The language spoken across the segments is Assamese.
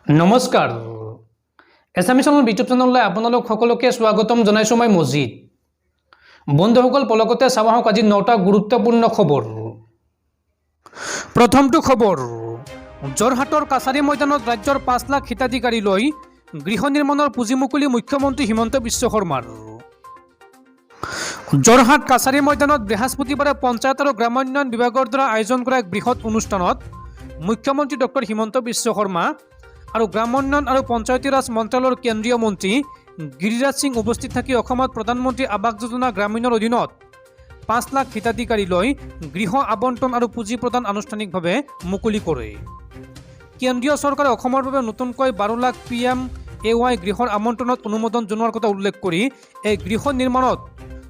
নমস্কাৰ এছামিছনৰ ইউটিউব চেনেললৈ আপোনালোক সকলোকে স্বাগতম জনাইছো মই মজিদ বন্ধুসকল পলকতে চাওঁ আহক আজি 9টা গুৰুত্বপূৰ্ণ খবৰ প্ৰথমটো খবৰ যোৰহাটৰ কাছাৰী ময়দানত ৰাজ্যৰ 5 লাখ হিতাধিকাৰী লৈ গৃহ নিৰ্মাণৰ পুঁজি মুকলি মুখ্যমন্ত্ৰী হিমন্ত বিশ্ব শৰ্মাৰ যোৰহাট কাছাৰী ময়দানত বৃহস্পতিবাৰে পঞ্চায়ত আৰু গ্ৰামোন্নয়ন বিভাগৰ দ্বাৰা আয়োজন কৰা এক বৃহৎ অনুষ্ঠানত মুখ্যমন্ত্ৰী ডক্টৰ হিমন্ত বিশ্ব শৰ্মা আৰু গ্ৰামোন্নয়ন আৰু পঞ্চায়তী ৰাজ মন্ত্ৰালয়ৰ কেন্দ্ৰীয় মন্ত্ৰী গিৰিৰাজ সিং উপস্থিত থাকি অসমত প্ৰধানমন্ত্ৰী আৱাস যোজনা গ্ৰামীণৰ অধীনত 5 লাখ হিতাধিকাৰী লৈ গৃহ আবণ্টন আৰু পুঁজি প্ৰদান আনুষ্ঠানিকভাৱে মুকলি কৰে। কেন্দ্ৰীয় চৰকাৰে অসমৰ বাবে নতুনকৈ 12 লাখ PMAY গৃহৰ আবণ্টনত অনুমোদন জনোৱাৰ কথা উল্লেখ কৰি এই গৃহ নিৰ্মাণত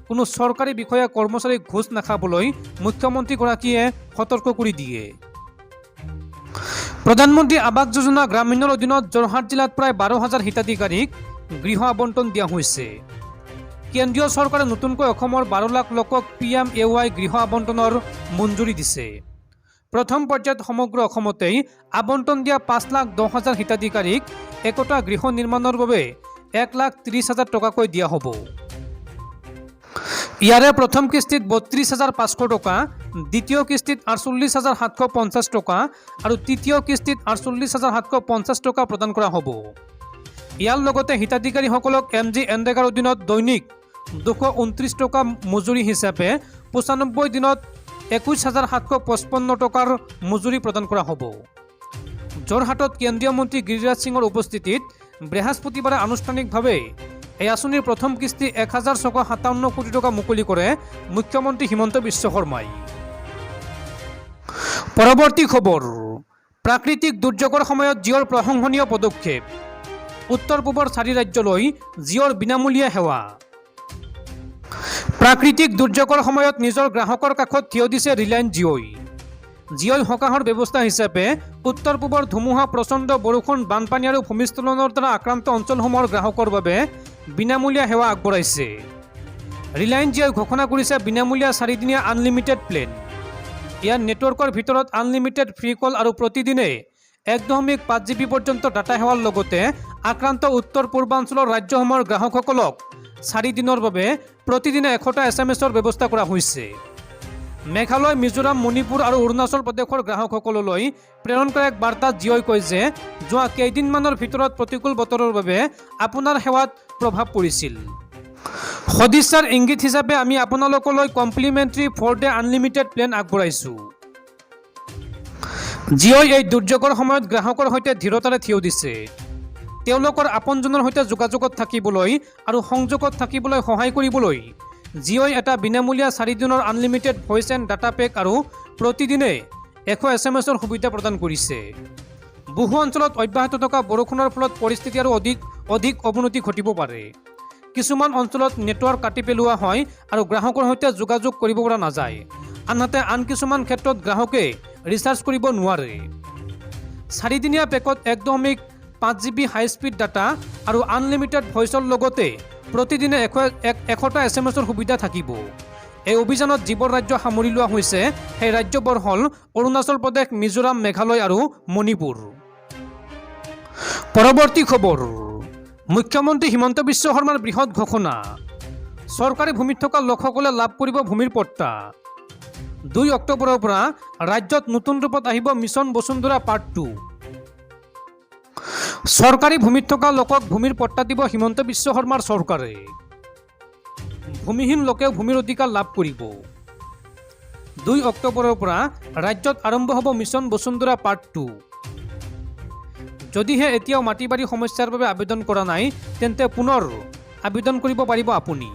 কোনো চৰকাৰী বিষয়া কৰ্মচাৰীক ঘোষ নাখাবলৈ মুখ্যমন্ত্ৰীগৰাকীয়ে সতৰ্ক কৰি দিয়ে। প্ৰধানমন্ত্ৰী আৱাস যোজনা গ্ৰামীণৰ অধীনত যোৰহাট জিলাত প্ৰায় 12,000 হিতাধিকাৰীক গৃহ আবণ্টন দিয়া হৈছে। কেন্দ্ৰীয় চৰকাৰে নতুনকৈ অসমৰ 12 লাখ লোকক PMAY গৃহ আবণ্টনৰ মঞ্জুৰি দিছে। প্ৰথম পৰ্যায়ত সমগ্ৰ অসমতেই আবণ্টন দিয়া 5,10,000 হিতাধিকাৰীক একোটা গৃহ নিৰ্মাণৰ বাবে 1,30,000 টকাকৈ দিয়া হ'ব। ইয়াৰে প্ৰথম কিস্তিত 32,500 টকা, দ্বিতীয় কিস্তিত 48,750 টকা আৰু তৃতীয় কিস্তিত 48,750 টকা প্ৰদান কৰা হ'ব। ইয়াৰ লগতে হিতাধিকাৰীসকলক MGNREGAৰ অধীনত দৈনিক 229 টকা মজুৰি হিচাপে 95 দিনত 21,755 টকাৰ মজুৰি প্ৰদান কৰা হ'ব। যোৰহাটত কেন্দ্ৰীয় মন্ত্ৰী গিৰিৰাজ সিঙৰ উপস্থিতিত বৃহস্পতিবাৰে আনুষ্ঠানিকভাৱে এই আঁচনিৰ প্ৰথম কিস্তি 1,657 কোটি টকা মুকলি কৰে মুখ্যমন্ত্ৰী হিমন্ত বিশ্ব শৰ্মাই। পৰৱৰ্তী খবৰ প্ৰাকৃতিক দুৰ্যোগৰ সময়ত জিঅ'ৰ প্ৰশংসনীয় পদক্ষেপ উত্তৰ পূবৰ 4 ৰাজ্যলৈ জিঅ'ৰ বিনামূলীয়া সেৱা। প্ৰাকৃতিক দুৰ্যোগৰ সময়ত নিজৰ গ্ৰাহকৰ কাষত থিয় দিছে ৰিলায়েন্স জিঅ'ই সকাহৰ ব্যৱস্থা হিচাপে উত্তৰ পূবৰ ধুমুহা, প্ৰচণ্ড বৰষুণ, বানপানী আৰু ভূমিস্খলনৰ দ্বাৰা আক্ৰান্ত অঞ্চলসমূহৰ গ্ৰাহকৰ বাবে বিনামূলীয়া সেৱা আগবঢ়াইছে। ৰিলায়েন্স জিঅ'ই ঘোষণা কৰিছে বিনামূলীয়া 4 দিনীয়া আনলিমিটেড প্লেন। ইয়াৰ নেটৱৰ্কৰ ভিতৰত আনলিমিটেড ফ্ৰী কল আৰু প্ৰতিদিনে 1.5 GB পৰ্যন্ত ডাটা সেৱাৰ লগতে আক্ৰান্ত উত্তৰ পূৰ্বাঞ্চলৰ ৰাজ্যসমূহৰ গ্ৰাহকসকলক 4 দিনৰ বাবে প্ৰতিদিনে 100টা SMS-ৰ ব্যৱস্থা কৰা হৈছে। মেঘালয়, মিজোৰাম, মণিপুৰ আৰু অৰুণাচল প্ৰদেশৰ গ্ৰাহকসকললৈ প্ৰেৰণ কৰা এক বাৰ্তাত জিঅ'ই কয় যে যোৱা কেইদিনমানৰ ভিতৰত প্ৰতিকূল বতৰৰ বাবে আপোনাৰ সেৱাত প্ৰভাৱ পৰিছিল। সদিচ্ছাৰ ইংগিত হিচাপে আমি আপোনালোকলৈ কমপ্লিমেণ্টাৰী 4-ডে আনলিমিটেড প্লেন আগবঢ়াইছোঁ। জিঅ'ই এই দুৰ্যোগৰ সময়ত গ্ৰাহকৰ সৈতে ধীৰতাৰে থিয় দিছে। তেওঁলোকৰ আপোনজনৰ সৈতে যোগাযোগত থাকিবলৈ আৰু সংযোগত থাকিবলৈ সহায় কৰিবলৈ জিঅ'ই এটা বিনামূলীয়া 4 দিনৰ unlimited voice and data pack আৰু প্ৰতিদিনে 100 SMS-ৰ সুবিধা প্ৰদান কৰিছে। বহু অঞ্চলত অব্যাহত থকা বৰষুণৰ ফলত পৰিস্থিতি আৰু অধিক অৱনতি ঘটিব পাৰে। কিছুমান অঞ্চলত নেটৱৰ্ক কাটি পেলোৱা হয় আৰু গ্ৰাহকৰ সৈতে যোগাযোগ কৰিব পৰা নাযায়। আনহাতে আন কিছুমান ক্ষেত্ৰত গ্ৰাহকে ৰিচাৰ্জ কৰিব নোৱাৰে। 4 দিনীয়া পেকত 1.5 GB হাই স্পীড ডাটা আৰু আনলিমিটেড ভইচৰ লগতে প্ৰতিদিনে 100টা SMS-ৰ সুবিধা থাকিব। এই অভিযানত যিবোৰ ৰাজ্য সামৰি লোৱা হৈছে সেই ৰাজ্যবোৰ হ'ল অৰুণাচল প্ৰদেশ, মিজোৰাম, মেঘালয় আৰু মণিপুৰ। পৰৱৰ্তী খবৰ মুখ্যমন্ত্ৰী হিমন্ত বিশ্ব শৰ্মাৰ বৃহৎ ঘোষণা চৰকাৰী ভূমিত থকা লোকসকলে লাভ কৰিব ভূমিৰ পট্টা। 2 অক্টোবৰৰ পৰা ৰাজ্যত নতুন ৰূপত আহিব মিছন বসুন্ধৰা পাৰ্ট 2। চৰকাৰী ভূমিত থকা লোকক ভূমিৰ পট্টা দিব হিমন্ত বিশ্ব শৰ্মাৰ চৰকাৰে। ভূমিহীন লোকেও ভূমিৰ অধিকাৰ লাভ কৰিব। 2 অক্টোবৰৰ পৰা ৰাজ্যত আৰম্ভ হ'ব মিছন বসুন্ধৰা পাৰ্ট 2। যদিহে এতিয়াও মাটি বাৰী সমস্যাৰ বাবে আবেদন কৰা নাই তেন্তে পুনৰ আবেদন কৰিব পাৰিব আপুনি।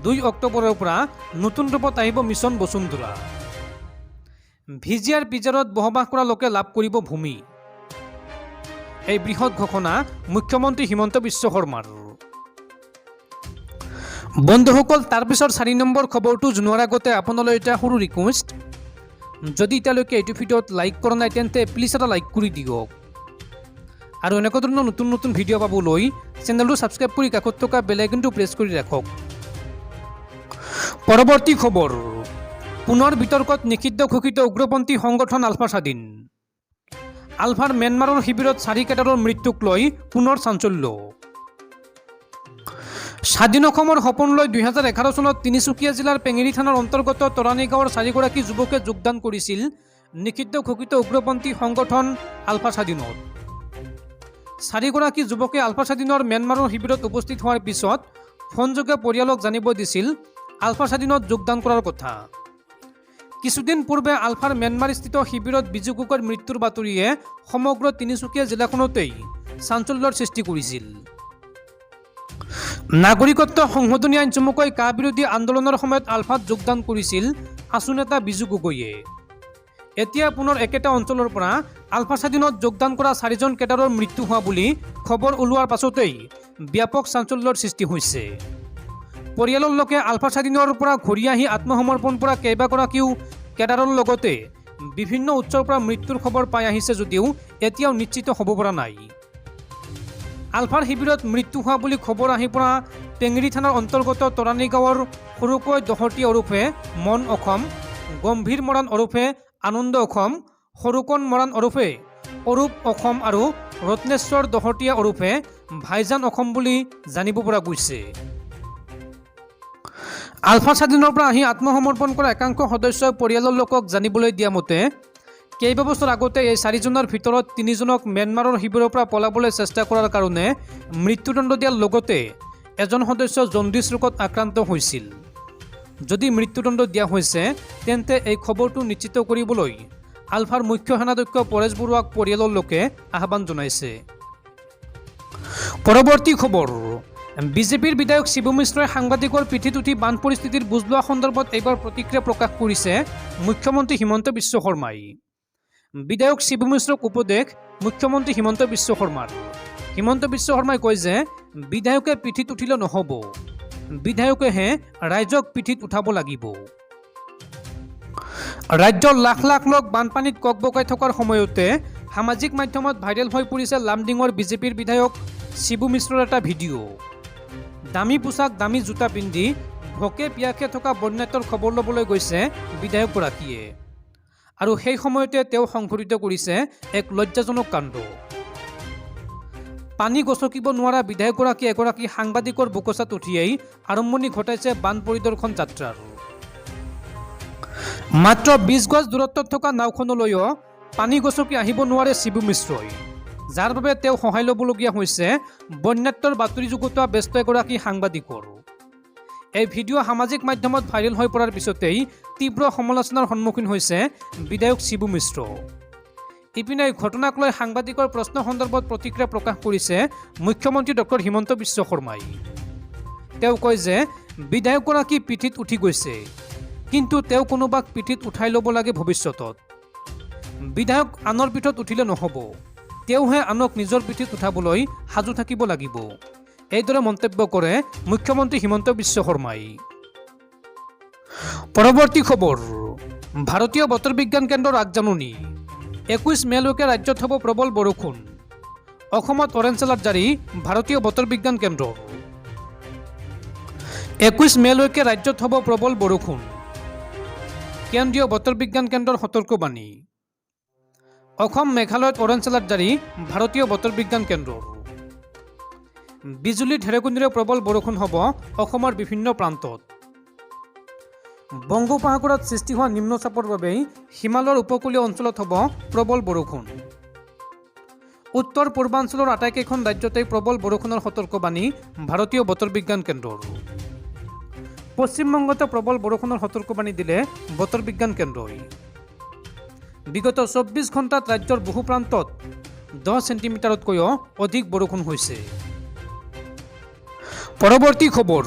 2 অক্টোবৰৰ পৰা নতুন ৰূপত আহিব মিছন বসুন্ধৰা। ভিজিআৰ পিজাৰত বসবাস কৰা লোকে লাভ কৰিব ভূমি। এই বৃহৎ ঘোষণা মুখ্যমন্ত্ৰী হিমন্ত বিশ্ব শৰ্মাৰ। বন্ধুসকল তাৰপিছত 4 নম্বৰ খবৰটো জনোৱাৰ আগতে আপোনালৈ এটা সৰু ৰিকুৱেষ্ট, যদি এতিয়ালৈকে এইটো ভিডিঅ'ত লাইক কৰা নাই তেন্তে প্লিজ এটা লাইক কৰি দিয়ক আৰু এনেকুৱা ধৰণৰ নতুন নতুন ভিডিঅ' পাবলৈ চেনেলটো ছাবস্ক্ৰাইব কৰি কাষত থকা বেল আইকনটো প্ৰেছ কৰি ৰাখক। পৰৱৰ্তী খবৰ পুনৰ বিতৰ্কত নিষিদ্ধ ঘোষিত উগ্ৰপন্থী সংগঠন আলফা স্বাধীন। আলফাৰ ম্যানমাৰৰ শিবিৰত 4 কেডাৰৰ মৃত্যুক লৈ পুনৰ চাঞ্চল্য। স্বাধীন অসমৰ সপোন লৈ 2011 চনত তিনিচুকীয়া জিলাৰ পেঙেৰি থানাৰ অন্তৰ্গত তৰাণী গাঁৱৰ 4গৰাকী যুৱকে যোগদান কৰিছিল নিষিদ্ধ ঘোষিত উগ্ৰপন্থী সংগঠন আলফা স্বাধীনত। 4গৰাকী যুৱকে আলফা স্বাধীনৰ ম্যানমাৰৰ শিবিৰত উপস্থিত হোৱাৰ পিছত ফোনযোগে পৰিয়ালক জানিব দিছিল আলফা স্বাধীনত যোগদান কৰাৰ কথা। কিছুদিন পূৰ্বে আলফাৰ ম্যানমাৰস্থিত শিবিৰত বিজু গগৈৰ মৃত্যুৰ বাতৰিয়ে সমগ্ৰ তিনিচুকীয়া জিলাখনতেই চাঞ্চল্যৰ সৃষ্টি কৰিছিল। নাগৰিকত্ব সংশোধনী আইন চমুকৈ কা বিৰোধী আন্দোলনৰ সময়ত আলফাত যোগদান কৰিছিল আছু নেতা বিজু গগৈয়ে। এতিয়া পুনৰ একেটা অঞ্চলৰ পৰা আলফা স্বাধীনত যোগদান কৰা 4জন কেডাৰৰ মৃত্যু হোৱা বুলি খবৰ ওলোৱাৰ পাছতেই ব্যাপক চাঞ্চল্যৰ সৃষ্টি হৈছে। পৰিয়ালৰ লোকে আলফা স্বাধীনৰ পৰা ঘূৰি আহি আত্মসমৰ্পণ কৰা কেইবাগৰাকীও কেডাৰৰ লগতে বিভিন্ন উৎসৰ পৰা মৃত্যুৰ খবৰ পাই আহিছে যদিও এতিয়াও নিশ্চিত হ'ব পৰা নাই। আলফাৰ শিবিৰত মৃত্যু হোৱা বুলি খবৰ আহি পৰা পেঙেৰি থানাৰ অন্তৰ্গত তৰাণী গাঁৱৰ সৰুকৈ দহটি ওৰফে মন অসম, গম্ভীৰ মৰাণ ওৰফে আনন্দ অসম, সৰুকণ মৰাণ ওৰফে অৰূপ অসম আৰু ৰত্নেশ্বৰ দহটীয়া ওৰফে ভাইজান অসম বুলি জানিব পৰা গৈছে। আলফা স্বাধীনৰ পৰা আহি আত্মসমৰ্পণ কৰা একাংশ সদস্যই পৰিয়ালৰ লোকক জানিবলৈ দিয়া মতে কেইবাবছৰ আগতে এই 4জনৰ ভিতৰত 3জনক ম্যানমাৰৰ শিবিৰৰ পৰা পলাবলৈ চেষ্টা কৰাৰ কাৰণে মৃত্যুদণ্ড দিয়াৰ লগতে এজন সদস্য জণ্ডিছ ৰোগত আক্ৰান্ত হৈছিল। যদি মৃত্যুদণ্ড দিয়া হৈছে তেন্তে এই খবৰটো নিশ্চিত কৰিবলৈ আলফাৰ মুখ্য সেনাধ্যক্ষ পৰেশ বৰুৱাক পৰিয়ালৰ লোকে আহ্বান জনাইছে। পৰৱৰ্তী খবৰ, বিজেপিৰ বিধায়ক শিবু মিশ্ৰই সাংবাদিকৰ পিঠিত উঠি বান পৰিস্থিতিৰ বুজ লোৱা সন্দৰ্ভত এইবাৰ প্ৰতিক্ৰিয়া প্ৰকাশ কৰিছে মুখ্যমন্ত্ৰী হিমন্ত বিশ্ব শৰ্মাই। বিধায়ক শিবু মিশ্ৰক উপদেশ মুখ্যমন্ত্ৰী হিমন্ত বিশ্ব শৰ্মাৰ। হিমন্ত বিশ্ব শৰ্মাই কয় যে বিধায়কে পিঠিত উঠিলে নহ'ব, বিধায়কেহে ৰাইজক পিঠিত উঠাব লাগিব। ৰাজ্যৰ লাখ লাখ লোক বানপানীত ককবকাই থকাৰ সময়তে সামাজিক মাধ্যমত ভাইৰেল হৈ পৰিছে লামডিঙৰ বিজেপিৰ বিধায়ক শিবু মিশ্ৰৰ এটা ভিডিঅ'। দামী পোছাক দামী জোতা পিন্ধি ভোকে পিয়াকে থকা বন্যাটোৰ খবৰ ল'বলৈ গৈছে বিধায়কগৰাকীয়ে আৰু সেই সময়তে তেওঁ সংঘটিত কৰিছে এক লজ্জাজনক কাণ্ড। পানী গচকিব নোৱাৰা বিধায়কগৰাকী এগৰাকী সাংবাদিকৰ বুকচাত উঠিয়েই আৰম্ভণি ঘটাইছে বান পৰিদৰ্শন যাত্ৰাৰ। মাত্ৰ 20 গজ দূৰত্বত থকা নাওখনলৈও পানী গচকি আহিব নোৱাৰে শিবু মিশ্ৰই, যাৰ বাবে তেওঁ সহায় ল'বলগীয়া হৈছে বন্যাত্মৰ বাতৰি যুগুতোৱা ব্যস্ত এগৰাকী সাংবাদিকৰ। এই ভিডিঅ' সামাজিক মাধ্যমত ভাইৰেল হৈ পৰাৰ পিছতেই তীব্ৰ সমালোচনাৰ সন্মুখীন হৈছে বিধায়ক শিবু মিশ্ৰ। ইপিনে ঘটনাক লৈ সাংবাদিকৰ প্ৰশ্ন সন্দৰ্ভত প্ৰতিক্ৰিয়া প্ৰকাশ কৰিছে মুখ্যমন্ত্ৰী ডক্টৰ হিমন্ত বিশ্ব শৰ্মাই। তেওঁ কয় যে বিধায়কগৰাকী পিঠিত উঠি গৈছে, কিন্তু তেওঁ কোনোবাক পিঠিত উঠাই ল'ব লাগে ভৱিষ্যতত। বিধায়ক আনৰ পিঠত উঠিলে নহ'ব, তেওঁহে আনক নিজৰ পিঠিত উঠাবলৈ সাজু থাকিব লাগিব, এইদৰে মন্তব্য কৰে মুখ্যমন্ত্ৰী হিমন্ত বিশ্ব শৰ্মাই। পৰৱৰ্তী খবৰ, ভাৰতীয় বতৰ বিজ্ঞান কেন্দ্ৰৰ আগজাননী, 21 মেলৈকে ৰাজ্যত হ'ব প্ৰবল বৰষুণ। অসমত অৰেঞ্জ এলাৰ্ট জাৰি ভাৰতীয় বতৰ বিজ্ঞান কেন্দ্ৰৰ। 21 মেলৈকে ৰাজ্যত হ'ব প্ৰবল বৰষুণ, কেন্দ্ৰীয় বতৰ বিজ্ঞান কেন্দ্ৰৰ সতৰ্কবাণী। অসম মেঘালয়ত অৰেঞ্জ এলাৰ্ট জাৰি ভাৰতীয় বতৰ বিজ্ঞান কেন্দ্ৰৰ। বিজুলী ঢেৰেকনিৰে প্ৰবল বৰষুণ হ'ব অসমৰ বিভিন্ন প্ৰান্তত। বংগোপসাগৰত সৃষ্টি হোৱা নিম্নচাপৰ বাবেই হিমালয়ৰ উপকূলীয় অঞ্চলত হ'ব প্ৰবল বৰষুণ। উত্তৰ পূৰ্বাঞ্চলৰ আটাইকেইখন ৰাজ্যতেই প্ৰবল বৰষুণৰ সতৰ্কবাণী ভাৰতীয় বতৰ বিজ্ঞান কেন্দ্ৰৰ। পশ্চিমবংগতো প্ৰবল বৰষুণৰ সতৰ্কবাণী দিলে বতৰ বিজ্ঞান কেন্দ্ৰই। বিগত 24 ঘণ্টাত ৰাজ্যৰ বহু প্ৰান্তত 10 চেণ্টিমিটাৰতকৈও অধিক বৰষুণ হৈছে। পৰৱৰ্তী খবৰ,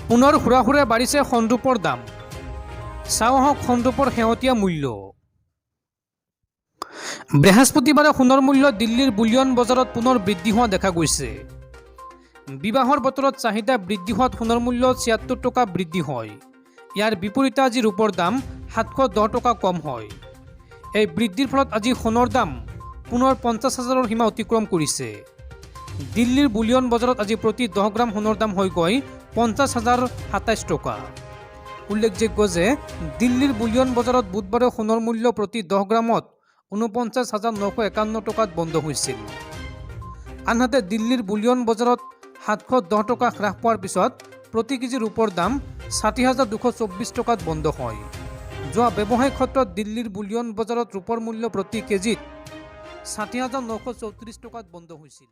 পুনৰ হুৰাহুৰে বাঢ়িছে সোণৰূপৰ দাম। চাওঁ আহক সোণৰূপৰ শেহতীয়া মূল্য। বৃহস্পতিবাৰে সোণৰ মূল্য দিল্লীৰ বুলিয়ন বজাৰত পুনৰ বৃদ্ধি হোৱা দেখা গৈছে। বিবাহৰ বতৰত চাহিদা বৃদ্ধি হোৱাত সোণৰ মূল্য 76 টকা বৃদ্ধি হয়। ইয়াৰ বিপৰীতে আজি ৰূপৰ দাম 710 টকা কম হয়। এই বৃদ্ধিৰ ফলত আজি সোণৰ দাম পুনৰ 50,000ৰ সীমা অতিক্ৰম কৰিছে। দিল্লীৰ বুলিয়ন বজাৰত আজি প্ৰতি 10 গ্ৰাম সোণৰ দাম হৈ গৈ 50,027 টকা। উল্লেখযোগ্য যে দিল্লীৰ বুলিয়ন বজাৰত বুধবাৰে সোণৰ মূল্য প্ৰতি 10 গ্ৰামত 49,951 টকাত বন্ধ হৈছিল। আনহাতে দিল্লীৰ বুলিয়ন বজাৰত 710 টকা হ্ৰাস পোৱাৰ পিছত প্ৰতি কেজি ৰূপৰ দাম 60,224 টকাত বন্ধ হয়। যোৱা ব্যৱসায়িক ক্ষেত্ৰত দিল্লীৰ বুলিয়ন বজাৰত ৰূপৰ মূল্য প্ৰতি কেজিত 60,934 টকাত বন্ধ হৈছিল।